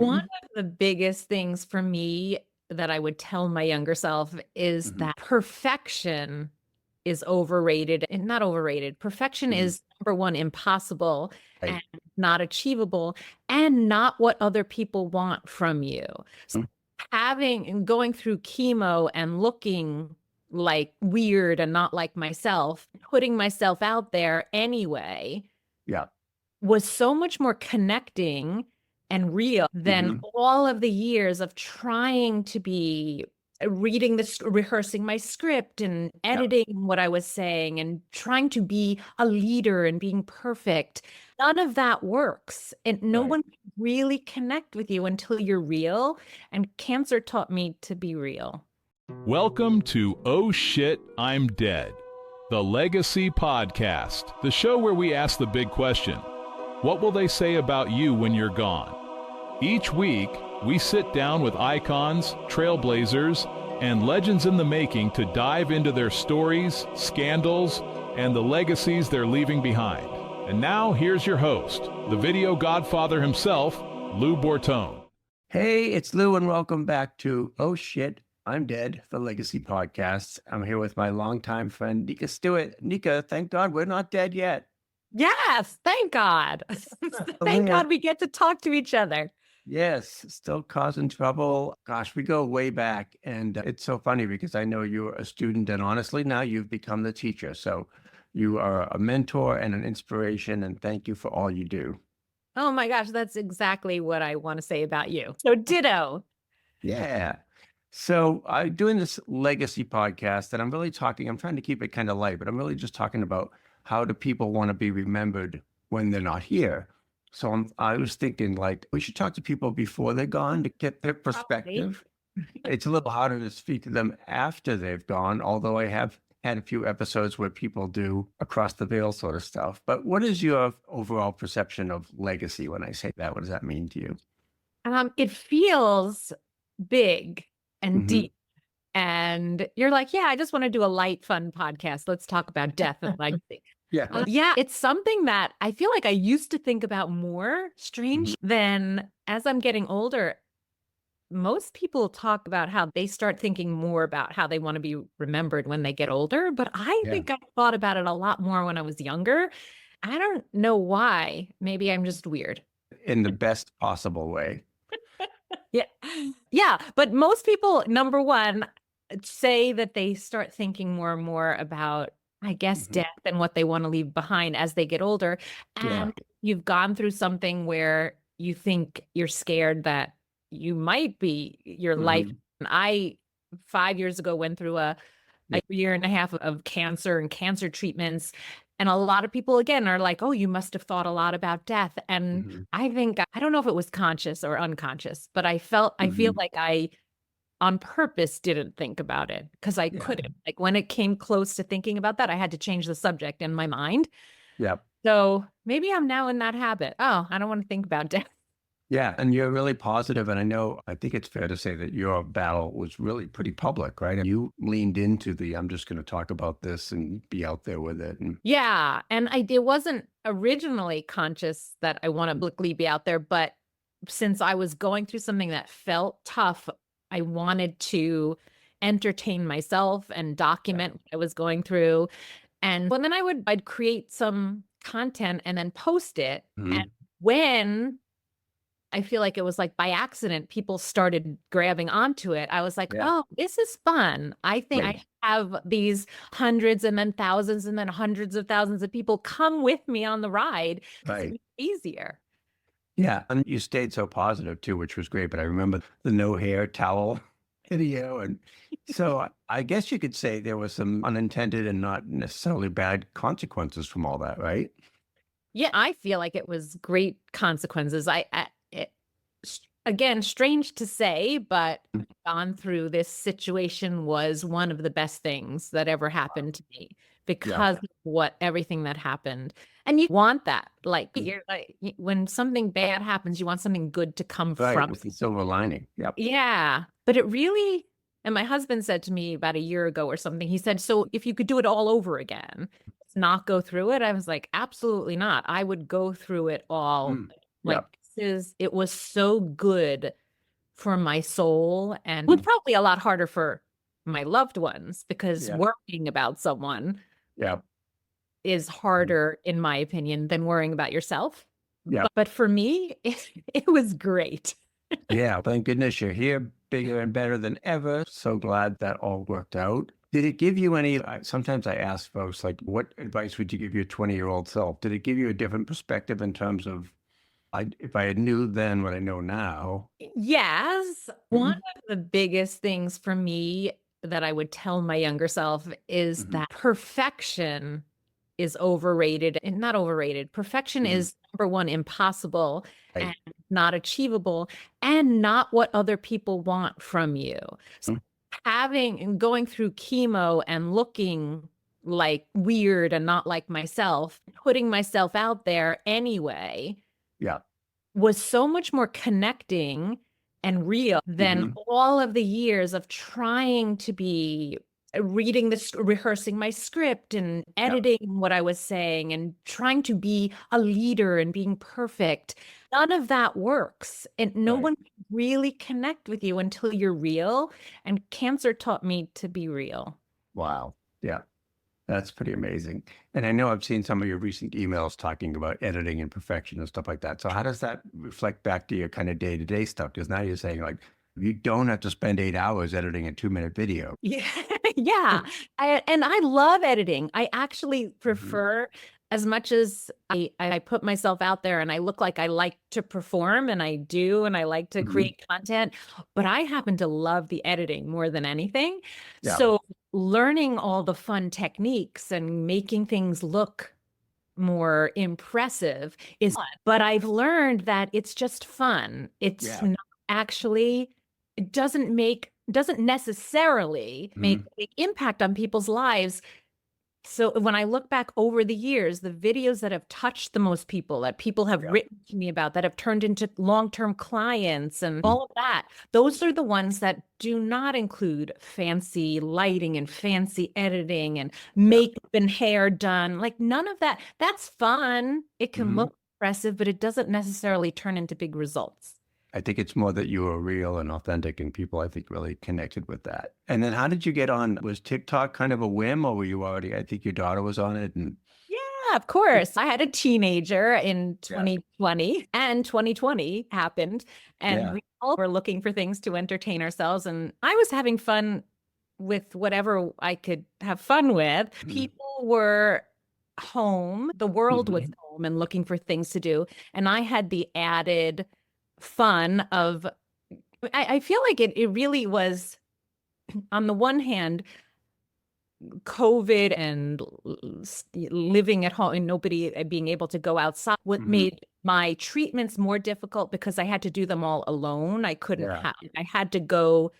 One of the biggest things for me that I would tell my younger self is Mhm. that perfection is overrated and not overrated. Perfection Mhm. is number one, impossible and Right. not achievable and not what other people want from you. So Mm. having and going through chemo and looking like weird and not like myself, putting myself out there anyway Yeah. was so much more connecting and real than Mhm. all of the years of trying to be reading this, rehearsing my script and Yeah. editing what I was saying and trying to be a leader and being perfect. None of that works. And no Right. one can really connect with you until you're real. And cancer taught me to be real. Welcome to Oh Shit, I'm Dead, the Legacy Podcast, the show where we ask the big question: what will they say about you when you're gone? Each week, we sit down with icons, trailblazers, and legends in the making to dive into their stories, scandals, and the legacies they're leaving behind. And now, here's your host, the video godfather himself, Lou Bortone. Hey, it's Lou, and welcome back to Oh Shit, I'm Dead, the Legacy Podcast. I'm here with my longtime friend, Nika Stewart. Nika, thank God we're not dead yet. Yes, thank God. Still Thank here. God we get to talk to each other. Yes, still causing trouble. Gosh, we go way back. And it's so funny because I know you're a student, and honestly, now you've become the teacher. So you are a mentor and an inspiration, and thank you for all you do. Oh my gosh, that's exactly what I want to say about you. So ditto. Yeah. So I'm doing this legacy podcast, and I'm trying to keep it kind of light, but I'm really just talking about how do people want to be remembered when they're not here. So I was thinking like we should talk to people before they're gone to get their Probably. perspective. It's a little harder to speak to them after they've gone, although I have had a few episodes where people do across the veil sort of stuff. But what is your overall perception of legacy when I say that? What does that mean to you? It feels big and Hmm. deep. And you're like, yeah, I just want to do a light, fun podcast. Let's talk about death and legacy. Yeah. Yeah, it's something that I feel like I used to think about more, Mhm. strange, than as I'm getting older. Most people talk about how they start thinking more about how they want to be remembered when they get older, but I Yeah. think I thought about it a lot more when I was younger. I don't know why. Maybe I'm just weird. In the best possible way. Yeah. Yeah. But most people, number one, say that they start thinking more and more about, I guess, Mhm. death and what they want to leave behind as they get older. Yeah. And you've gone through something where you think you're scared that you might be your life. Mhm. And I, 5 years ago, went through a year and a half of cancer and cancer treatments. And a lot of people, again, are like, oh, you must have thought a lot about death. And Mhm. I think, I don't know if it was conscious or unconscious, but I feel Mhm. like I on purpose didn't think about it because I Yeah. couldn't. Like when it came close to thinking about that, I had to change the subject in my mind. Yeah. So maybe I'm now in that habit. Oh, I don't want to think about death. Yeah. And you're really positive, and I think it's fair to say that your battle was really pretty public, right? And you leaned into I'm just going to talk about this and be out there with it. And Yeah. And it wasn't originally conscious that I want to publicly be out there, but since I was going through something that felt tough, I wanted to entertain myself and yeah. document what I was going through. And well, then I'd create some content and then post it. And Mhm. when I feel like it was like by accident, people started grabbing onto it. I was like, Yeah. oh, this is fun. I think Right. I have these hundreds and then thousands and then hundreds of thousands of people come with me on the ride because it Right. was easier. Yeah. And you stayed so positive too, which was great. But I remember the no hair towel video. And so I guess you could say there was some unintended and not necessarily bad consequences from all that, right? Yeah, I feel like it was great consequences. Again, strange to say, but gone through this situation was one of the best things that ever happened to me Yeah. because of everything that happened. And you want that. Like you're like when something bad happens, you want something good to come Right. from. With the silver lining. Yep. Yeah. But it really, and my husband said to me about a year ago or something, he said, so if you could do it all over again, not go through it, I was like, absolutely not. I would go through it all Mm. like Yep. it was so good for my soul, and it was probably a lot harder for my loved ones because Yeah. worrying about someone Yeah. is harder, in my opinion, than worrying about yourself. Yeah. But for me, it was great. Yeah. Thank goodness you're here, bigger and better than ever. So glad that all worked out. Did it give you any, sometimes I ask folks, like, what advice would you give your 20-year-old self? Did it give you a different perspective in terms of, if I had knew then what I know now? Yes. One of the biggest things for me that I would tell my younger self is Mhm. that perfection is overrated, and not overrated. Perfection Mhm. is number one, impossible Right. and not achievable, and not what other people want from you. So Mhm. having and going through chemo and looking like weird and not like myself, putting myself out there anyway, Yeah. was so much more connecting and real than Mhm. all of the years of trying to be reading this, rehearsing my script and Yeah. editing what I was saying and trying to be a leader and being perfect. None of that works. And no Right. one can really connect with you until you're real. And cancer taught me to be real. Wow. Yeah. That's pretty amazing. And I know I've seen some of your recent emails talking about editing and perfection and stuff like that. So how does that reflect back to your kind of day-to-day stuff? Because now you're saying like you don't have to spend 8 hours editing a 2-minute video. Yeah. Yeah. And I love editing. I actually Mhm. prefer, as much as I put myself out there and I look like I like to perform, and I do, and I like to Mhm. create content, but I happen to love the editing more than anything. Yeah. So learning all the fun techniques and making things look more impressive is fun. But I've learned that it's just fun. It's Yeah. not actually, it doesn't necessarily make Mhm. a big impact on people's lives. So when I look back over the years, the videos that have touched the most people, that people have Yeah. written to me about, that have turned into long-term clients and Mhm. all of that, those are the ones that do not include fancy lighting and fancy editing and Yeah. makeup and hair done. Like none of that. That's fun. It can Mhm. look impressive, but it doesn't necessarily turn into big results. I think it's more that you were real and authentic, and people, I think, really connected with that. And then how did you get on? Was TikTok kind of a whim, or were you already, I think your daughter was on it, and Yeah, of course. I had a teenager in yeah. 2020, and 2020 happened, and Yeah. we all were looking for things to entertain ourselves. And I was having fun with whatever I could have fun with. Mhm. People were home, the world was Mhm. home and looking for things to do. And I had the added fun of, I feel like it really was, on the one hand, COVID and living at home and nobody being able to go outside, what Mhm. made my treatments more difficult because I had to do them all alone. Yeah. I had to go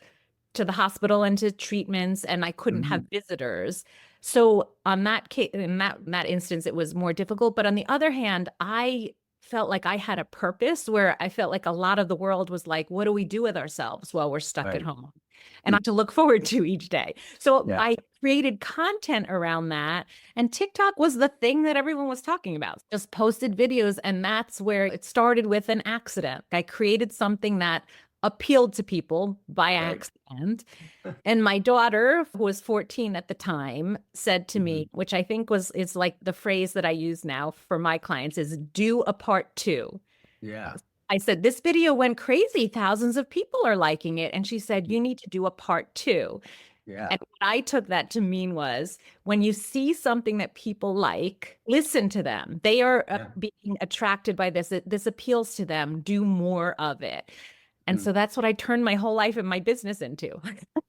to the hospital and to treatments, and I couldn't have Mhm. visitors. So on that case, in that instance, it was more difficult. But on the other hand, I felt like I had a purpose, where I felt like a lot of the world was like, what do we do with ourselves while we're stuck at Right. home? And I had to look forward to each day. So Yeah. I created content around that. And TikTok was the thing that everyone was talking about. Just posted videos. And that's where it started, with an accident. I created something that appealed to people by Right. accident. And my daughter, who was 14 at the time, said to Mhm. me, which I think is like the phrase that I use now for my clients, is do a part two. Yeah. I said, this video went crazy. Thousands of people are liking it. And she said, you need to do a part two. Yeah. And what I took that to mean was, when you see something that people like, listen to them. They are Yeah. being attracted by this. This appeals to them. Do more of it. And Mm. so that's what I turned my whole life and my business into.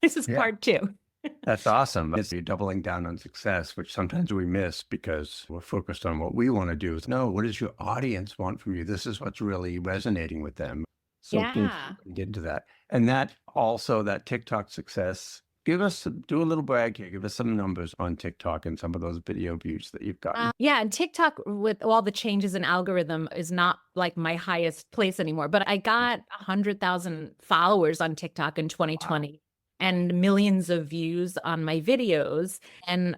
This is Yeah. part two. That's awesome. It's you're doubling down on success, which sometimes we miss because we're focused on what we want to do. No, what does your audience want from you? This is what's really resonating with them. So cool to Yeah. get into that. And that also, that TikTok success, do a little brag here. Give us some numbers on TikTok and some of those video views that you've gotten. Yeah, and TikTok, with all the changes in algorithm, is not like my highest place anymore. But I got 100,000 followers on TikTok in Wow. 2020 and millions of views on my videos. And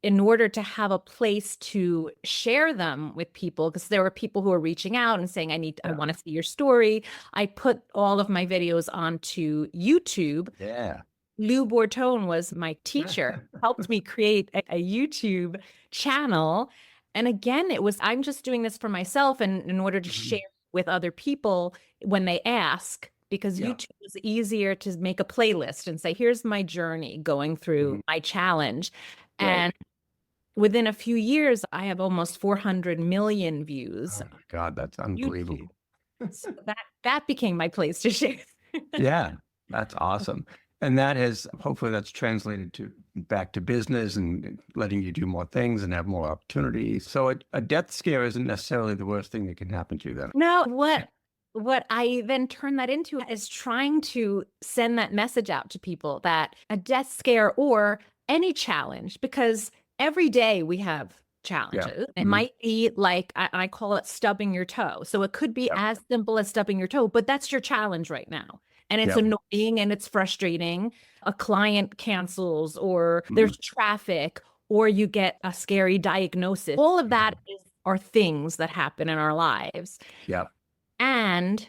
in order to have a place to share them with people, because there were people who were reaching out and saying, I want to see your story. I put all of my videos onto YouTube. Yeah. Lou Bortone was my teacher, helped me create a YouTube channel. And again, I'm just doing this for myself and in order to share with other people when they ask, because YouTube is easier to make a playlist and say, here's my journey going through my challenge. And within a few years, I have almost 400 million views. Oh my God, that's unbelievable. So that became my place to share. Yeah, that's awesome. And that has, hopefully that's translated to back to business and letting you do more things and have more opportunities. So a death scare isn't necessarily the worst thing that can happen to you then. No, what I then turn that into is trying to send that message out to people that a death scare or any challenge, because every day we have challenges. It might be like, I call it stubbing your toe. So it could be as simple as stubbing your toe, but that's your challenge right now. And it's annoying and it's frustrating. A client cancels or there's traffic or you get a scary diagnosis. All of that are things that happen in our lives. Yeah. And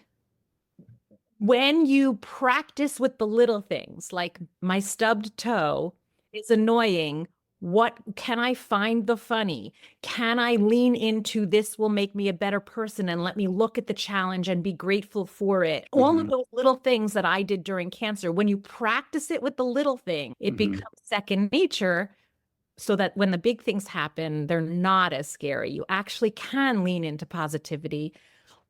when you practice with the little things, like my stubbed toe is annoying, what can I find the funny? Can I lean into this will make me a better person and let me look at the challenge and be grateful for it? All of those little things that I did during cancer, when you practice it with the little thing, it becomes second nature. So that when the big things happen, they're not as scary. You actually can lean into positivity,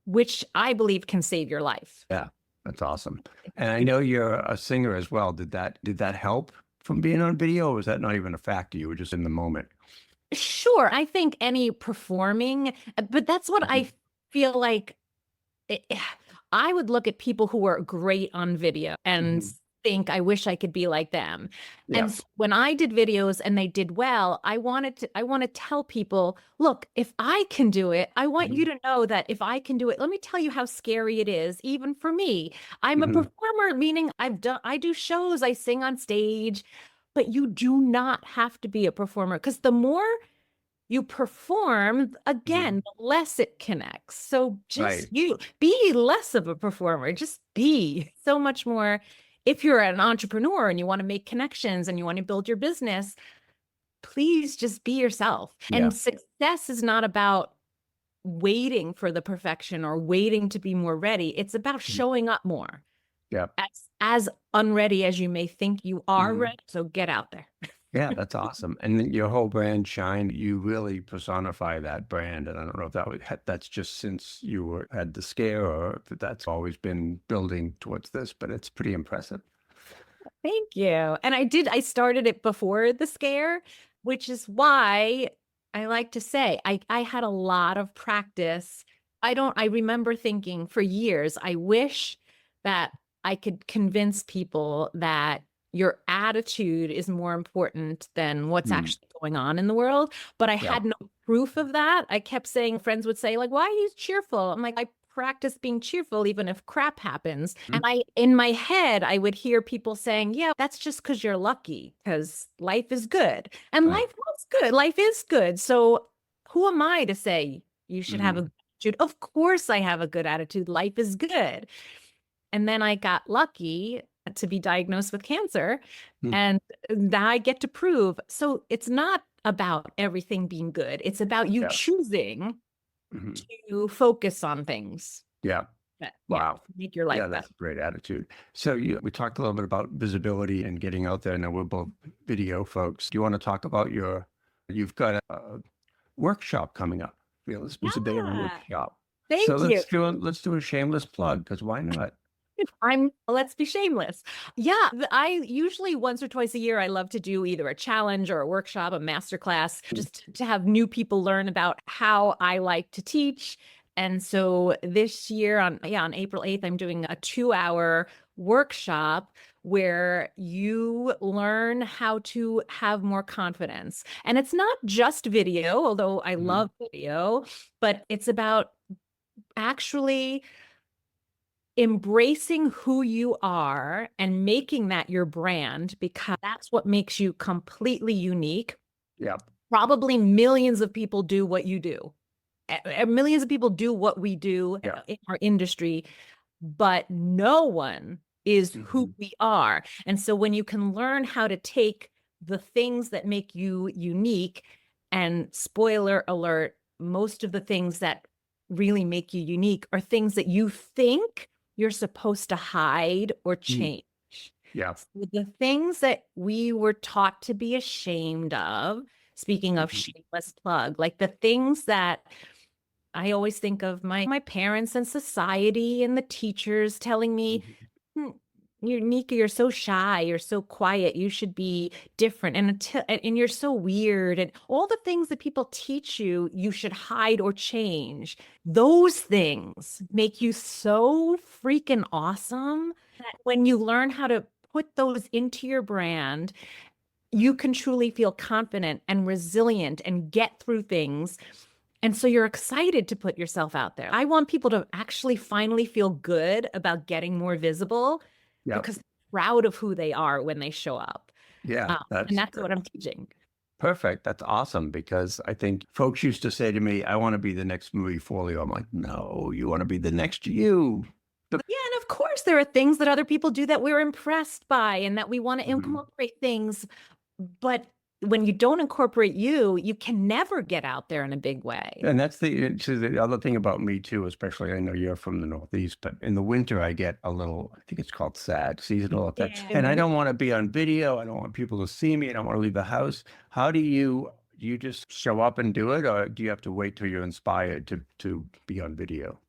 which I believe can save your life. Yeah, that's awesome. And I know you're a singer as well. Did that help from being on video, or was that not even a factor? You were just in the moment. Sure. I think any performing, but that's what I feel like. I would look at people who are great on video and think, I wish I could be like them. Yeah. And when I did videos and they did well, I want to tell people, look, if I can do it, I want you to know that if I can do it, let me tell you how scary it is, even for me. I'm a performer, meaning I do shows, I sing on stage, but you do not have to be a performer, because the more you perform, again, the less it connects. So just you be less of a performer, just be so much more. If you're an entrepreneur and you want to make connections and you want to build your business, please just be yourself. And success is not about waiting for the perfection or waiting to be more ready. It's about showing up more. Yeah. As unready as you may think you are ready. So get out there. Yeah, that's awesome. And your whole brand, Shine, you really personify that brand. And I don't know if that's just since you had the scare or if that's always been building towards this, but it's pretty impressive. Thank you. And I started it before the scare, which is why I like to say I had a lot of practice. I remember thinking for years, I wish that I could convince people that your attitude is more important than what's actually going on in the world. But I had no proof of that. I kept saying, friends would say, like, why are you cheerful? I'm like, I practice being cheerful even if crap happens. And in my head, I would hear people saying, yeah, that's just because you're lucky, because life is good. And life was good. Life is good. So who am I to say you should have a good attitude? Of course I have a good attitude. Life is good. And then I got lucky to be diagnosed with cancer. And now I get to prove. So it's not about everything being good. It's about you choosing to focus on things. Yeah. Wow. Make your life better. That's a great attitude. So we talked a little bit about visibility and getting out there. Now we're both video folks. Do you want to talk about you've got a workshop coming up, Fearless Visibility Workshop. Thank you. Let's do a shameless plug, because why not? Let's be shameless. Yeah, I usually once or twice a year, I love to do either a challenge or a workshop, a masterclass, just to have new people learn about how I like to teach. And so this year on April 8th, I'm doing a 2-hour workshop where you learn how to have more confidence. And it's not just video, although I love video, but it's about actually embracing who you are and making that your brand, because that's what makes you completely unique. Yeah. Probably millions of people do what you do. Millions of people do what we do Yeah. in our industry, but no one is who Mhm. we are. And so when you can learn how to take the things that make you unique, and spoiler alert, most of the things that really make you unique are things that you think you're supposed to hide or change. Yeah. So the things that we were taught to be ashamed of, speaking of Mhm. shameless plug, like the things that I always think of my parents and society and the teachers telling me, Mhm. "Hmm, you're Nika, you're so shy, you're so quiet, you should be different, and you're so weird," and all the things that people teach you you should hide or change. Those things make you so freaking awesome that when you learn how to put those into your brand, you can truly feel confident and resilient and get through things. And so you're excited to put yourself out there. I want people to actually finally feel good about getting more visible Yeah. because they're proud of who they are when they show up. Yeah. And that's what I'm teaching. Perfect. That's awesome, because I think folks used to say to me, I want to be the next Marie Forleo. I'm like, no, you want to be the next you. Yeah, and of course there are things that other people do that we're impressed by and that we want to Mhm. incorporate things. But when you don't incorporate you, you can never get out there in a big way. And that's the other thing about me too, especially I know you're from the Northeast, but in the winter I get a little, I think it's called sad, seasonal effects. Yeah. And I don't want to be on video. I don't want people to see me. I don't want to leave the house. How do you just show up and do it, or do you have to wait till you're inspired to be on video?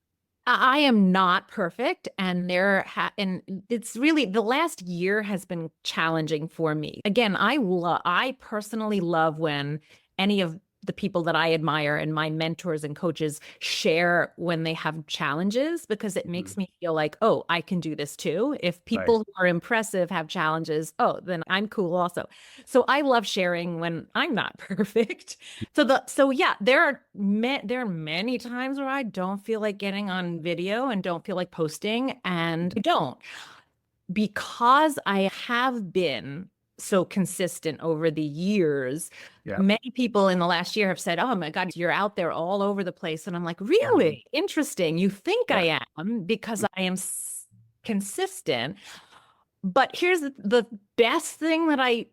I am not perfect, and and it's really the last year has been challenging for me. Again, I personally love when any of the people that I admire and my mentors and coaches share when they have challenges, because it Mhm. makes me feel like, oh, I can do this too. If Right. people who are impressive have challenges, oh, then I'm cool also. So I love sharing when I'm not perfect. So yeah, there are many times where I don't feel like getting on video and don't feel like posting, and I don't, because I have been so consistent over the years. Yeah. Many people in the last year have said, "Oh my God, you're out there all over the place." And I'm like, Mhm. "Really? Interesting. You think Yeah. I am because I am consistent." But here's the best thing that I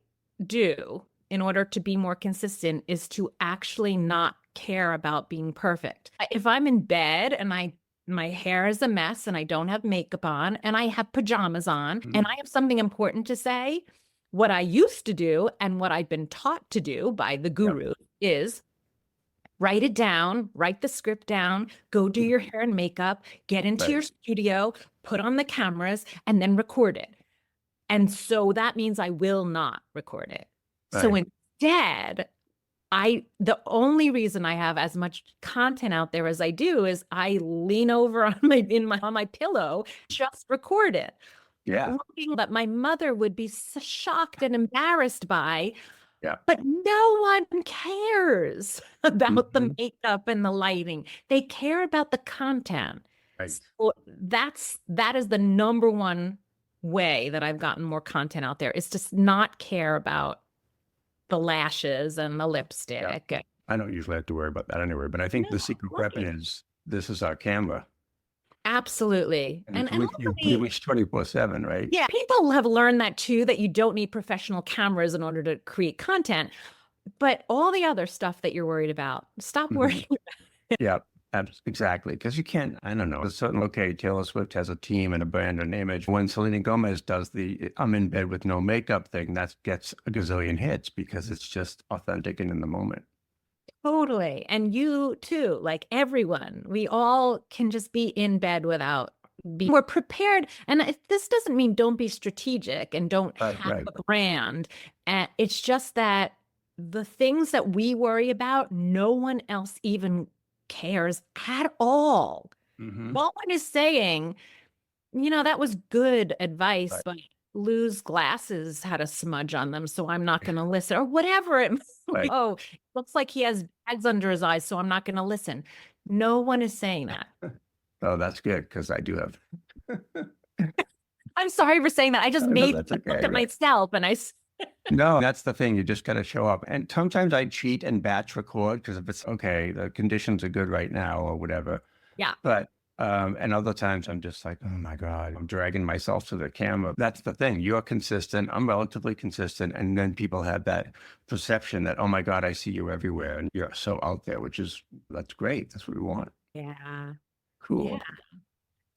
do in order to be more consistent is to actually not care about being perfect. If I'm in bed and my hair is a mess and I don't have makeup on and I have pajamas on and Mhm. I have something important to say, what I used to do and what I've been taught to do by the Yep. guru is write it down, write the script down, go do your hair and makeup, get into Right. your studio, put on the cameras, and then record it. And so that means I will not record it. So Right. instead, the only reason I have as much content out there as I do is I lean over on my pillow, just record it. Yeah. Looking that my mother would be so shocked and embarrassed by, Yeah. but no one cares about the Mhm. makeup and the lighting. They care about the content. Right. So that is the number one way that I've gotten more content out there, is to not care about the lashes and the Yeah. lipstick. I don't usually have to worry about that anyway, but I think No, the secret weapon right. is this is our camera, Absolutely. and And it's with you pretty hopefully, much 24/7, right? yeah, people have learned that too, that you don't need professional cameras in order to create content. But all the other stuff that you're worried about, stop Mhm. worrying. Yeah, exactly. Because you can't, I don't know, a certain, okay, Taylor Swift has a team and a brand and image. When Selena Gomez does the I'm in bed with no makeup thing, that gets a gazillion hits because it's just authentic and in the moment. Totally. And you too, like everyone, we all can just be in bed without being more prepared. And this doesn't mean don't be strategic and don't Right, have right. a brand. And it's just that the things that we worry about, no one else even cares at all. Hmm. No one is saying, that was good advice, Right, but Lou's glasses had a smudge on them, so I'm not going to listen, or whatever it right. oh, looks like he has bags under his eyes, so I'm not going to listen. No one is saying that. Oh, that's good because I do have. I'm sorry for saying that. I just No, made that's one look okay. at Right. myself No, that's the thing. You just got to show up. And sometimes I cheat and batch record because if it's okay, the conditions are good right now or whatever. Yeah. But, and other times I'm just like, oh my God, I'm dragging myself to the camera. That's the thing. You're consistent. I'm relatively consistent. And then people have that perception that, oh my God, I see you everywhere and you're so out there, that's great. That's what we want. Yeah. Cool. Yeah.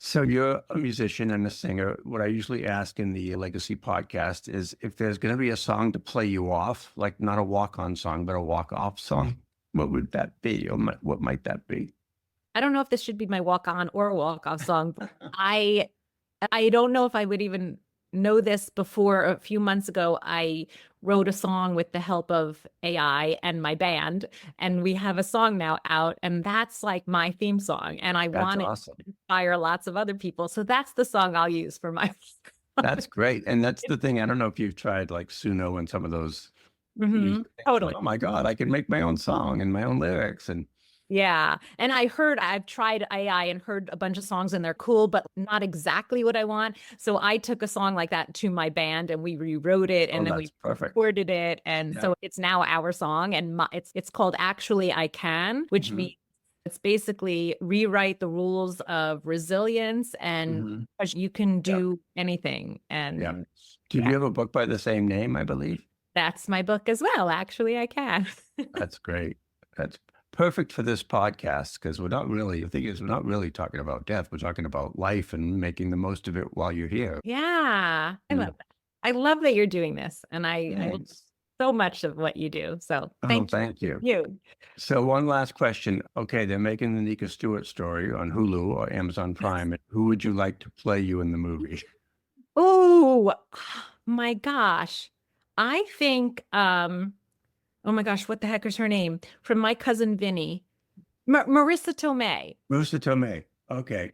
So you're a musician and a singer. What I usually ask in the Legacy podcast is if there's going to be a song to play you off, like not a walk-on song, but a walk-off song, what would that be? Or what might that be? I don't know if this should be my walk on or walk off song. But I don't know if I would even know this before. A few months ago, I wrote a song with the help of AI and my band, and we have a song now out, and that's like my theme song. And I That's want awesome. to inspire lots of other people. So that's the song I'll use for my. That's great. And that's the thing. I don't know if you've tried like Suno and some of those. Mhm. Totally. Like, oh my God, I can make my own song and my own lyrics. And Yeah. And I've tried AI and heard a bunch of songs and they're cool, but not exactly what I want. So I took a song like that to my band and we rewrote it and then we that's perfect. recorded it. And Yeah. so it's now our song and it's called Actually I Can, which Mhm. means it's basically rewrite the rules of resilience and Mhm. you can do anything. And Yeah. Did you have a book by the same name, I believe? that's my book as well. Actually, I can. That's great. That's perfect for this podcast because the thing is, we're not really talking about death. We're talking about life and making the most of it while you're here. Yeah. I Mm. love that. I love that you're doing this. And I Thanks. so much of what you do. So Oh, thank thank you. you. So one last question. Okay, they're making the Nika Stewart story on Hulu or Amazon Prime. Who would you like to play you in the movie? Oh my gosh. I think oh my gosh, what the heck is her name? From My Cousin Vinny. Marissa Tomei. Marissa Tomei. Okay.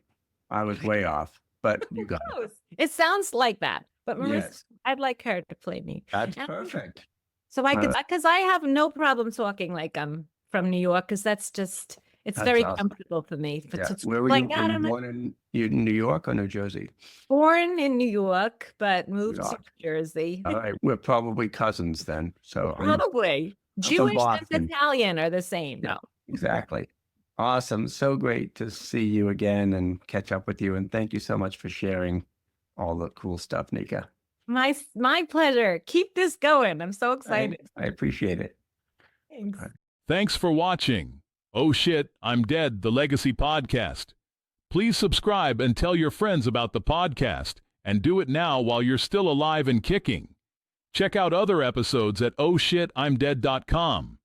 I was way off, but you got it. Close. It sounds like that. But Marissa, Yes. I'd like her to play me. That's And- perfect. So I could, because I have no problem talking like I'm from New York, because it's That's very awesome. comfortable for me. Yeah. To Where were like, you born you in New York or New Jersey? born in New York, but moved to York. New Jersey. All right. We're probably cousins then. So Probably. from Jewish Boston. and Italian are the same. Yeah. No. Exactly. Awesome. So great to see you again and catch up with you. And thank you so much for sharing all the cool stuff, Nika. My pleasure. Keep this going. I'm so excited. I appreciate it. Thanks. Thanks for watching. Oh Shit, I'm Dead, the Legacy Podcast. Please subscribe and tell your friends about the podcast, and do it now while you're still alive and kicking. Check out other episodes at ohshitimdead.com.